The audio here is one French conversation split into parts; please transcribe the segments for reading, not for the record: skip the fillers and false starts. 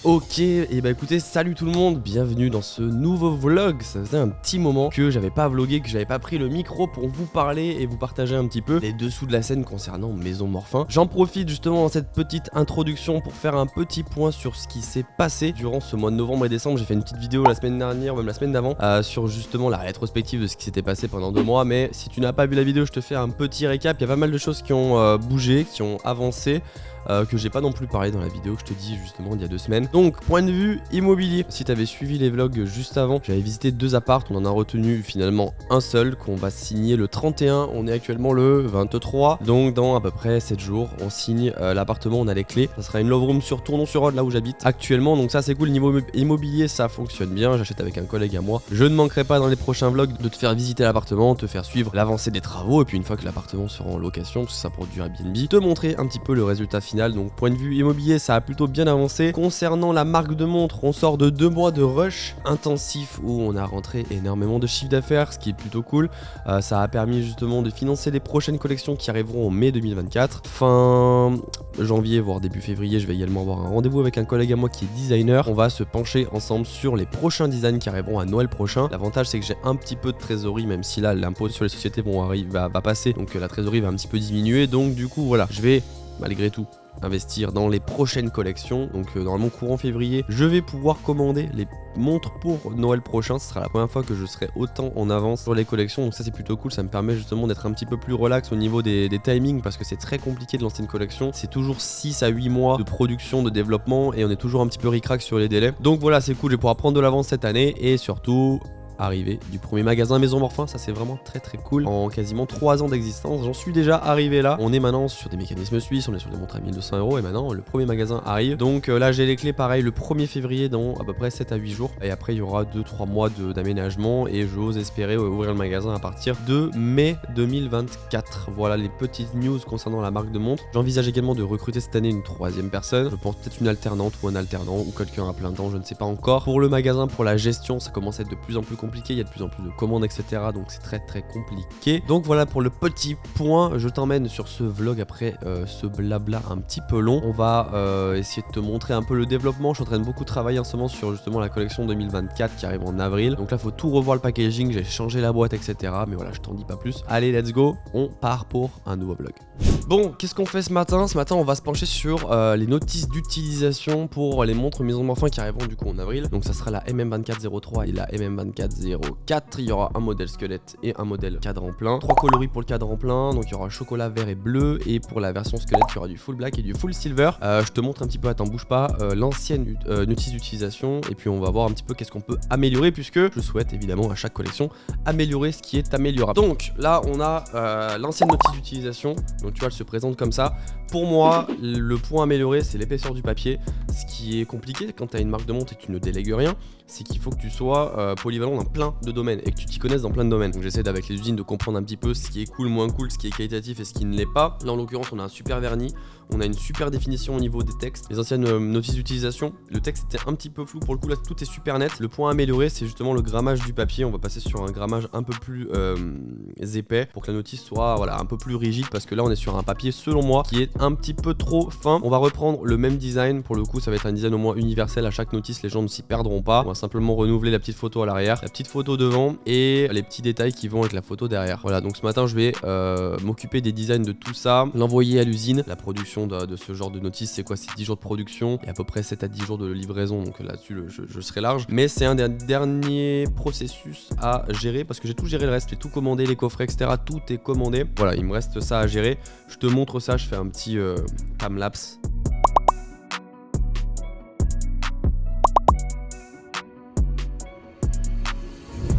Ok, et bah écoutez, salut tout le monde, bienvenue dans ce nouveau vlog. Ça faisait un petit moment que j'avais pas vlogué, que j'avais pas pris le micro pour vous parler et vous partager un petit peu les dessous de la scène concernant Maison Morphin. J'en profite justement dans cette petite introduction pour faire un petit point sur ce qui s'est passé durant ce mois de novembre et décembre. J'ai fait une petite vidéo la semaine dernière, même la semaine d'avant, sur justement la rétrospective de ce qui s'était passé pendant 2 mois. Mais si tu n'as pas vu la vidéo, je te fais un petit récap. Il y a pas mal de choses qui ont bougé, qui ont avancé. Que j'ai pas non plus parlé dans la vidéo que je te dis justement il y a 2 semaines. Donc point de vue immobilier, si t'avais suivi les vlogs juste avant, j'avais visité 2 apparts, on en a retenu finalement un seul qu'on va signer le 31, on est actuellement le 23, donc dans à peu près 7 jours on signe l'appartement, on a les clés, ça sera une love room sur Tournon-sur-Rhône là où j'habite actuellement, donc ça c'est cool. Niveau immobilier ça fonctionne bien, j'achète avec un collègue à moi, je ne manquerai pas dans les prochains vlogs de te faire visiter l'appartement, te faire suivre l'avancée des travaux et puis une fois que l'appartement sera en location, parce que ça pour du Airbnb, te montrer un petit peu le résultat final. Donc point de vue immobilier ça a plutôt bien avancé. Concernant la marque de montre, on sort de 2 mois de rush intensif où on a rentré énormément de chiffre d'affaires, ce qui est plutôt cool. Ça a permis justement de financer les prochaines collections qui arriveront en mai 2024. Fin janvier voire début février, je vais également avoir un rendez-vous avec un collègue à moi qui est designer. On va se pencher ensemble sur les prochains designs qui arriveront à Noël prochain. L'avantage c'est que j'ai un petit peu de trésorerie, même si là l'impôt sur les sociétés va passer, donc la trésorerie va un petit peu diminuer. Donc du coup voilà, je vais malgré tout investir dans les prochaines collections. Donc normalement courant février je vais pouvoir commander les montres pour Noël prochain. Ce sera la première fois que je serai autant en avance sur les collections, donc ça c'est plutôt cool. Ça me permet justement d'être un petit peu plus relax au niveau des timings, parce que c'est très compliqué de lancer une collection. C'est toujours 6 à 8 mois de production, de développement, et on est toujours un petit peu ric-rac sur les délais. Donc voilà, c'est cool, je vais pouvoir prendre de l'avance cette année. Et surtout arrivé du premier magasin Maison Morphin, ça c'est vraiment très cool. En quasiment 3 ans d'existence, j'en suis déjà arrivé là. On est maintenant sur des mécanismes suisses, on est sur des montres à 1200 € et maintenant le premier magasin arrive. Donc là j'ai les clés pareil le 1er février dans à peu près 7 à 8 jours. Et après il y aura 2-3 mois d'aménagement et j'ose espérer ouvrir le magasin à partir de mai 2024. Voilà les petites news concernant la marque de montre. J'envisage également de recruter cette année une 3e personne. Je pense peut-être une alternante ou un alternant ou quelqu'un à plein temps, je ne sais pas encore. Pour le magasin, pour la gestion, ça commence à être de plus en plus compliqué. Il y a de plus en plus de commandes, etc. Donc c'est très compliqué. Donc voilà pour le petit point. Je t'emmène sur ce vlog après ce blabla un petit peu long. On va essayer de te montrer un peu le développement. Je suis en train de beaucoup travailler en ce moment sur justement la collection 2024 qui arrive en avril. Donc là faut tout revoir le packaging, j'ai changé la boîte, etc. Mais voilà, je t'en dis pas plus. Allez, let's go, on part pour un nouveau vlog. Bon, qu'est-ce qu'on fait ce matin? Ce matin on va se pencher sur les notices d'utilisation pour les montres Maison Morphin qui arriveront du coup en avril. Donc ça sera la MM2403 et la MM2404. Il y aura un modèle squelette et un modèle cadran plein. 3 coloris pour le cadran plein, donc il y aura chocolat, vert et bleu. Et pour la version squelette, il y aura du full black et du full silver. Je te montre un petit peu, attends bouge pas, l'ancienne notice d'utilisation. Et puis on va voir un petit peu qu'est-ce qu'on peut améliorer, puisque je souhaite évidemment à chaque collection améliorer ce qui est améliorable. Donc là on a l'ancienne notice d'utilisation. Donc tu vois, elle se présente comme ça. Pour moi, le point amélioré, c'est l'épaisseur du papier. Ce qui est compliqué quand tu as une marque de montre et que tu ne délègues rien, c'est qu'il faut que tu sois polyvalent dans plein de domaines et que tu t'y connaisses dans plein de domaines. Donc j'essaie avec les usines de comprendre un petit peu ce qui est cool, moins cool, ce qui est qualitatif et ce qui ne l'est pas. Là en l'occurrence, on a un super vernis, on a une super définition au niveau des textes. Les anciennes notices d'utilisation, le texte était un petit peu flou, pour le coup là tout est super net. Le point amélioré, c'est justement le grammage du papier. On va passer sur un grammage un peu plus épais pour que la notice soit voilà, un peu plus rigide, parce que là on est sur un papier selon moi qui est un petit peu trop fin. On va reprendre le même design, pour le coup ça va être un design au moins universel à chaque notice, les gens ne s'y perdront pas. On va simplement renouveler la petite photo à l'arrière, la petite photo devant et les petits détails qui vont avec la photo derrière. Voilà, donc ce matin je vais m'occuper des designs de tout ça, l'envoyer à l'usine. La production de ce genre de notice, c'est quoi? C'est 10 jours de production et à peu près 7 à 10 jours de livraison, donc là-dessus je serai large. Mais c'est un des derniers processus à gérer, parce que j'ai tout géré le reste, j'ai tout commandé, les coffrets, etc. Tout est commandé. Voilà, il me reste ça à gérer. Je te montre ça, je fais un petit time-lapse.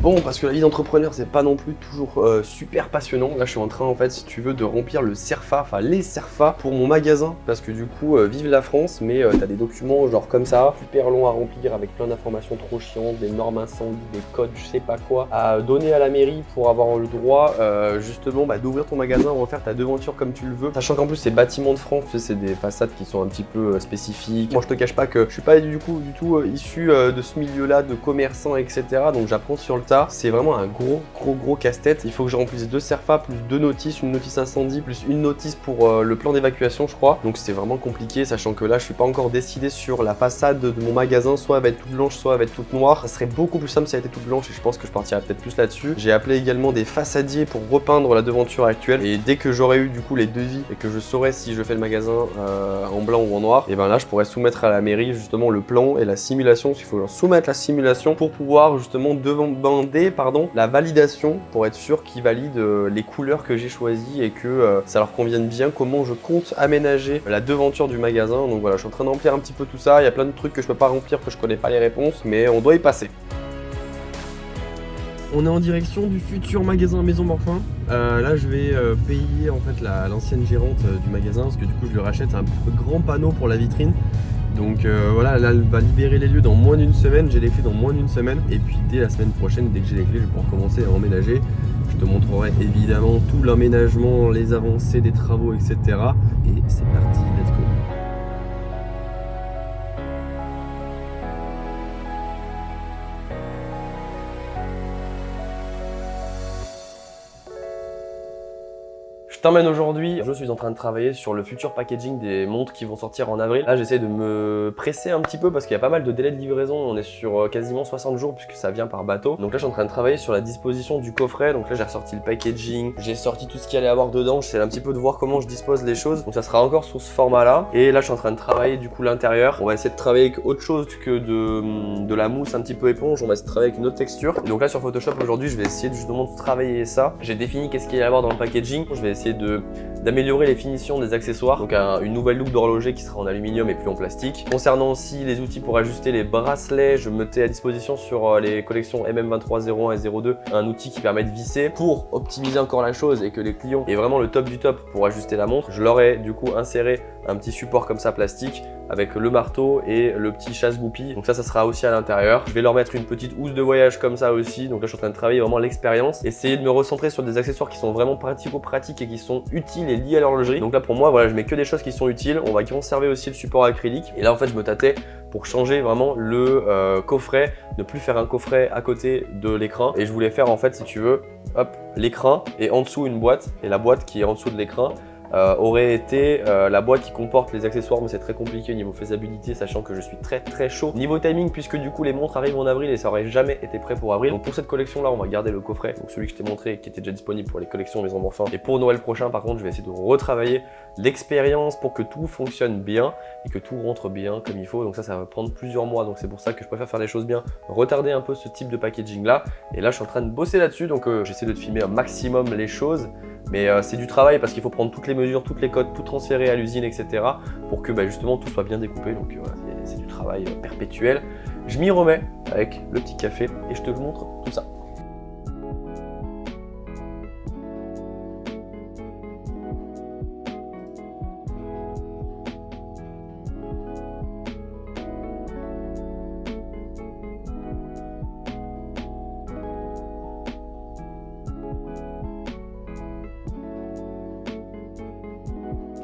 Bon, parce que la vie d'entrepreneur, c'est pas non plus toujours super passionnant. Là, je suis en train, en fait, si tu veux, de remplir le CERFA, enfin les CERFA pour mon magasin. Parce que du coup, vive la France, mais t'as des documents genre comme ça, super longs à remplir avec plein d'informations trop chiantes, des normes incendies, des codes, je sais pas quoi, à donner à la mairie pour avoir le droit, justement, d'ouvrir ton magasin, refaire ta devanture comme tu le veux. Sachant qu'en plus, ces bâtiments de France, tu sais, c'est des façades qui sont un petit peu spécifiques. Moi, je te cache pas que je suis pas du tout issu de ce milieu-là, de commerçants, etc. Donc, j'apprends sur le résultat, c'est vraiment un gros casse-tête. Il faut que je remplisse 2 CERFA plus 2 notices, une notice incendie plus une notice pour le plan d'évacuation je crois. Donc c'est vraiment compliqué, sachant que là je suis pas encore décidé sur la façade de mon magasin, soit elle va être toute blanche, soit elle va être toute noire. Ça serait beaucoup plus simple si elle était toute blanche et je pense que je partirais peut-être plus là-dessus. J'ai appelé également des façadiers pour repeindre la devanture actuelle et dès que j'aurai eu du coup les devis et que je saurai si je fais le magasin en blanc ou en noir, et ben là je pourrais soumettre à la mairie justement le plan et la simulation, parce qu'il faut leur soumettre la simulation pour pouvoir justement demander la validation pour être sûr qu'ils valident les couleurs que j'ai choisies et que ça leur convienne bien, comment je compte aménager la devanture du magasin. Donc voilà, je suis en train de remplir un petit peu tout ça. Il y a plein de trucs que je peux pas remplir, que je connais pas les réponses, mais on doit y passer. On est en direction du futur magasin Maison Morphin. Là je vais payer en fait l'ancienne gérante du magasin, parce que du coup je lui rachète un grand panneau pour la vitrine. Donc voilà, là elle va libérer les lieux dans moins d'une semaine, j'ai les clés dans moins d'une semaine. Et puis dès la semaine prochaine, dès que j'ai les clés, je vais pouvoir commencer à emménager. Je te montrerai évidemment tout l'aménagement, les avancées des travaux, etc. Et c'est parti, let's go. Je t'emmène aujourd'hui, je suis en train de travailler sur le futur packaging des montres qui vont sortir en avril. Là j'essaie de me presser un petit peu parce qu'il y a pas mal de délais de livraison, on est sur quasiment 60 jours puisque ça vient par bateau. Donc là je suis en train de travailler sur la disposition du coffret, donc là j'ai ressorti le packaging, j'ai sorti tout ce qu'il allait avoir dedans, j'essaie un petit peu de voir comment je dispose les choses. Donc ça sera encore sur ce format là. Et là je suis en train de travailler du coup l'intérieur. On va essayer de travailler avec autre chose que de la mousse un petit peu éponge, on va essayer de travailler avec une autre texture. Et donc là sur Photoshop aujourd'hui je vais essayer justement de travailler ça. J'ai défini qu'est-ce qu'il y a à avoir dans le packaging, je vais essayer d'améliorer les finitions des accessoires, donc une nouvelle loupe d'horloger qui sera en aluminium et plus en plastique. Concernant aussi les outils pour ajuster les bracelets, je mettais à disposition sur les collections MM2301 et 02 un outil qui permet de visser pour optimiser encore la chose et que les clients aient vraiment le top du top pour ajuster la montre. Je leur ai du coup inséré un petit support comme ça plastique avec le marteau et le petit chasse-goupille. Donc ça sera aussi à l'intérieur. Je vais leur mettre une petite housse de voyage comme ça aussi. Donc là, je suis en train de travailler vraiment l'expérience. Essayer de me recentrer sur des accessoires qui sont vraiment pratico-pratiques et qui sont utiles et liés à l'horlogerie. Donc là, pour moi, voilà, je mets que des choses qui sont utiles. On va conserver aussi le support acrylique. Et là, en fait, je me tâtais pour changer vraiment le coffret, ne plus faire un coffret à côté de l'écran. Et je voulais faire en fait, si tu veux, hop, l'écran et en dessous une boîte. Et la boîte qui est en dessous de l'écran aurait été la boîte qui comporte les accessoires, mais c'est très compliqué au niveau faisabilité, sachant que je suis très chaud niveau timing, puisque du coup les montres arrivent en avril et ça aurait jamais été prêt pour avril. Donc pour cette collection là on va garder le coffret, donc celui que je t'ai montré qui était déjà disponible pour les collections Maison Morphin. Et pour Noël prochain par contre je vais essayer de retravailler l'expérience pour que tout fonctionne bien et que tout rentre bien comme il faut. Donc ça va prendre plusieurs mois, donc c'est pour ça que je préfère faire les choses bien, retarder un peu ce type de packaging là. Et là je suis en train de bosser là-dessus, donc j'essaie de te filmer un maximum les choses. Mais c'est du travail parce qu'il faut prendre toutes les mesures, toutes les codes, tout transférer à l'usine, etc. pour que justement tout soit bien découpé. Donc voilà, c'est du travail perpétuel. Je m'y remets avec le petit café et je te montre tout ça.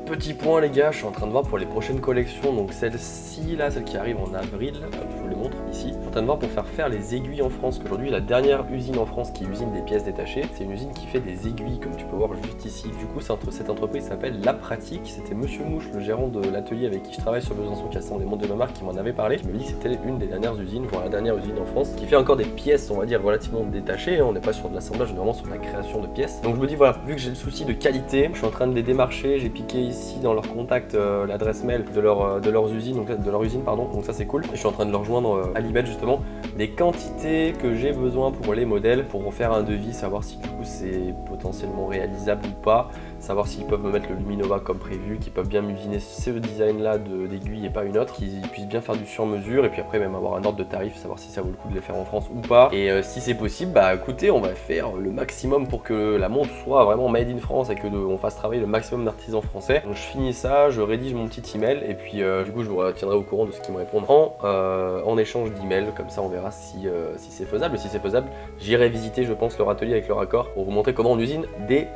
Petit point les gars, je suis en train de voir pour les prochaines collections, donc celle-ci là, celle qui arrive en avril, je vous les montre ici. Je suis en train de voir pour faire les aiguilles en France, qu'aujourd'hui la dernière usine en France qui est usine des pièces détachées, c'est une usine qui fait des aiguilles comme tu peux voir juste ici. Du coup cette entreprise s'appelle La Pratique, c'était Monsieur Mouche, le gérant de l'atelier avec qui je travaille sur Besançon qui assemble les montres de ma marque, qui m'en avait parlé, qui me dit que c'était une des dernières usines, voire la dernière usine en France, qui fait encore des pièces on va dire relativement détachées, on n'est pas sur de l'assemblage, on est vraiment sur la création de pièces. Donc je me dis voilà, vu que j'ai le souci de qualité, je suis en train de les démarcher, j'ai piqué ici dans leur contact l'adresse mail de leurs usines, donc de leur usine pardon, donc ça c'est cool. Et je suis en train de leur joindre à l'email justement les quantités que j'ai besoin pour les modèles, pour refaire un devis, savoir si du coup c'est potentiellement réalisable ou pas, savoir s'ils peuvent me mettre le Luminova comme prévu, qu'ils peuvent bien m'usiner ce design là d'aiguille et pas une autre, qu'ils puissent bien faire du sur-mesure et puis après même avoir un ordre de tarif, savoir si ça vaut le coup de les faire en France ou pas. Et si c'est possible, écoutez, on va faire le maximum pour que la montre soit vraiment made in France et que on fasse travailler le maximum d'artisans français. Donc je finis ça, je rédige mon petit email et puis du coup je vous tiendrai au courant de ce qu'ils me répondent en échange d'emails, comme ça on verra si c'est faisable. Si c'est faisable, j'irai visiter je pense leur atelier avec leur accord pour vous montrer comment on usine des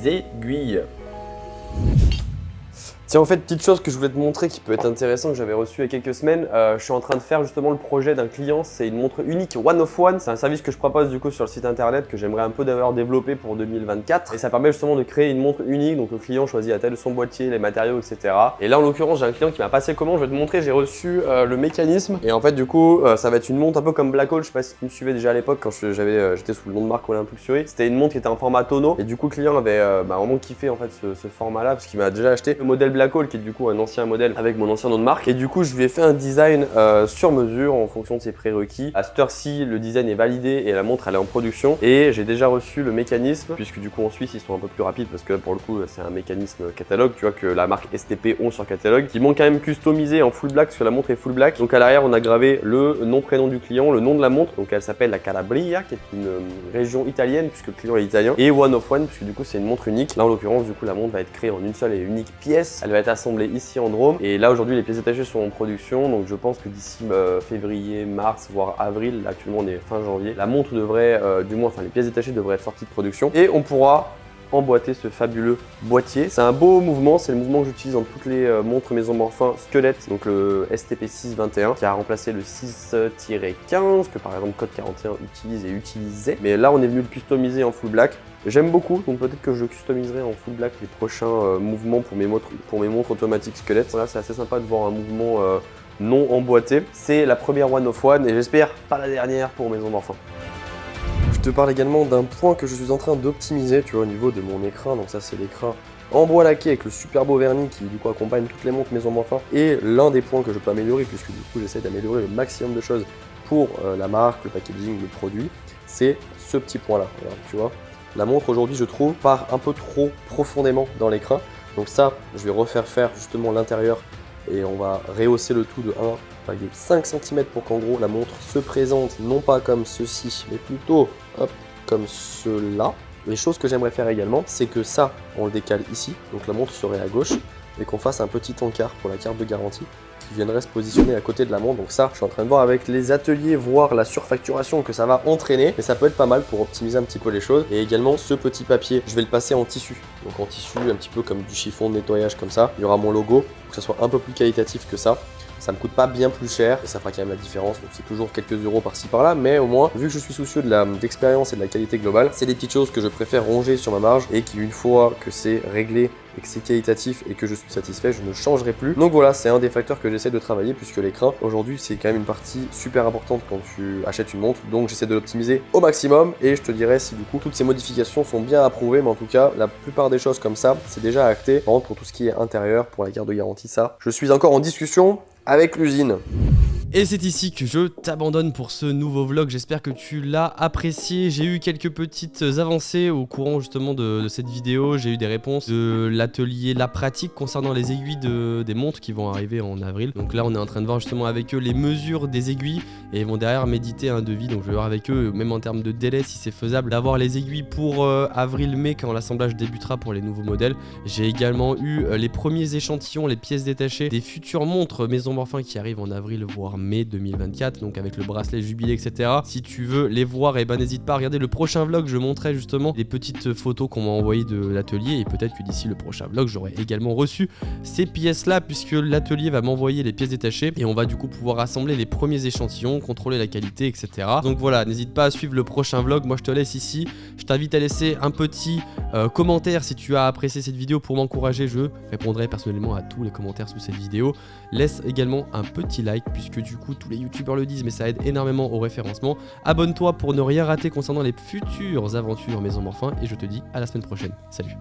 aiguilles. Tiens, en fait, petite chose que je voulais te montrer qui peut être intéressant, que j'avais reçu il y a quelques semaines, je suis en train de faire justement le projet d'un client, c'est une montre unique One of One, c'est un service que je propose du coup sur le site internet que j'aimerais un peu d'avoir développé pour 2024 et ça permet justement de créer une montre unique, donc le client choisit à tel son boîtier, les matériaux, etc. Et là en l'occurrence j'ai un client qui m'a passé commande, je vais te montrer, j'ai reçu le mécanisme et en fait du coup ça va être une montre un peu comme Black Hole, je sais pas si tu me suivais déjà à l'époque quand j'étais sous le nom de marque Olympic Luxury, c'était une montre qui était en format tonneau et du coup le client avait vraiment kiffé en fait ce format là parce qu'il m'a déjà acheté le modèle Black Hole qui est du coup un ancien modèle avec mon ancien nom de marque et du coup je lui ai fait un design sur mesure en fonction de ses prérequis. À cette heure-ci le design est validé et la montre elle est en production et j'ai déjà reçu le mécanisme puisque du coup en Suisse ils sont un peu plus rapides parce que pour le coup c'est un mécanisme catalogue, tu vois que la marque STP ont sur catalogue qui m'ont quand même customisé en full black parce que la montre est full black. Donc à l'arrière on a gravé le nom prénom du client, le nom de la montre, donc elle s'appelle la Calabria qui est une région italienne puisque le client est italien et One of One puisque du coup c'est une montre unique. Là en l'occurrence du coup la montre va être créée en une seule et unique pièce, elle va être assemblée ici en Drôme et là aujourd'hui les pièces détachées sont en production donc je pense que d'ici février, mars voire avril, là actuellement on est fin janvier, la montre devrait du moins enfin les pièces détachées devraient être sorties de production et on pourra emboîter ce fabuleux boîtier. C'est un beau mouvement, c'est le mouvement que j'utilise dans toutes les montres Maison Morphin squelette, donc le STP 621 qui a remplacé le 6-15 que par exemple Code 41 utilise et utilisait. Mais là on est venu le customiser en full black. J'aime beaucoup, donc peut-être que je customiserai en full black les prochains mouvements pour mes montres automatiques squelette. Là c'est assez sympa de voir un mouvement non emboîté. C'est la première One of One et j'espère pas la dernière pour Maison Morphin. Je te parle également d'un point que je suis en train d'optimiser, tu vois, au niveau de mon écran. Donc ça c'est l'écran en bois laqué avec le super beau vernis qui du coup accompagne toutes les montres Maison Morphin. Et l'un des points que je peux améliorer, puisque du coup j'essaie d'améliorer le maximum de choses pour la marque, le packaging, le produit, c'est ce petit point là. Regarde, tu vois, la montre aujourd'hui je trouve part un peu trop profondément dans l'écran. Donc ça, je vais refaire faire justement l'intérieur et on va rehausser le tout de 1,5 cm pour qu'en gros la montre se présente non pas comme ceci mais plutôt hop, comme cela. Les choses que j'aimerais faire également c'est que ça on le décale ici, donc la montre serait à gauche et qu'on fasse un petit encart pour la carte de garantie qui viendrait se positionner à côté de la montre. Donc ça je suis en train de voir avec les ateliers voir la surfacturation que ça va entraîner, mais ça peut être pas mal pour optimiser un petit peu les choses. Et également ce petit papier je vais le passer en tissu, donc en tissu un petit peu comme du chiffon de nettoyage comme ça. Il y aura mon logo pour que ça soit un peu plus qualitatif que ça. Ça me coûte pas bien plus cher et ça fera quand même la différence, donc c'est toujours quelques euros par-ci par-là, mais au moins, vu que je suis soucieux de l'expérience et de la qualité globale, c'est des petites choses que je préfère ronger sur ma marge et qui une fois que c'est réglé et que c'est qualitatif et que je suis satisfait, je ne changerai plus. Donc voilà, c'est un des facteurs que j'essaie de travailler puisque l'écran, aujourd'hui, c'est quand même une partie super importante quand tu achètes une montre, donc j'essaie de l'optimiser au maximum et je te dirai si du coup toutes ces modifications sont bien approuvées, mais en tout cas, la plupart des choses comme ça, c'est déjà acté. Par contre, pour tout ce qui est intérieur, pour la carte de garantie, ça, je suis encore en discussion avec l'usine. Et c'est ici que je t'abandonne pour ce nouveau vlog, j'espère que tu l'as apprécié. J'ai eu quelques petites avancées au courant justement de cette vidéo, j'ai eu des réponses de l'atelier La Pratique concernant les aiguilles des montres qui vont arriver en avril. Donc là on est en train de voir justement avec eux les mesures des aiguilles et ils vont derrière méditer un devis, donc je vais voir avec eux même en termes de délai si c'est faisable d'avoir les aiguilles pour avril-mai quand l'assemblage débutera pour les nouveaux modèles. J'ai également eu les premiers échantillons, les pièces détachées des futures montres Maison Morphin qui arrivent en avril voire mai 2024, donc avec le bracelet jubilé etc. Si tu veux les voir, et ben n'hésite pas à regarder le prochain vlog, je montrerai justement les petites photos qu'on m'a envoyées de l'atelier et peut-être que d'ici le prochain vlog j'aurai également reçu ces pièces là puisque l'atelier va m'envoyer les pièces détachées et on va du coup pouvoir assembler les premiers échantillons, contrôler la qualité etc. Donc voilà, n'hésite pas à suivre le prochain vlog, moi je te laisse ici, je t'invite à laisser un petit commentaire si tu as apprécié cette vidéo pour m'encourager, je répondrai personnellement à tous les commentaires sous cette vidéo. Laisse également un petit like puisque du coup tous les youtubeurs le disent mais ça aide énormément au référencement. Abonne-toi pour ne rien rater concernant les futures aventures Maison Morphin et je te dis à la semaine prochaine. Salut.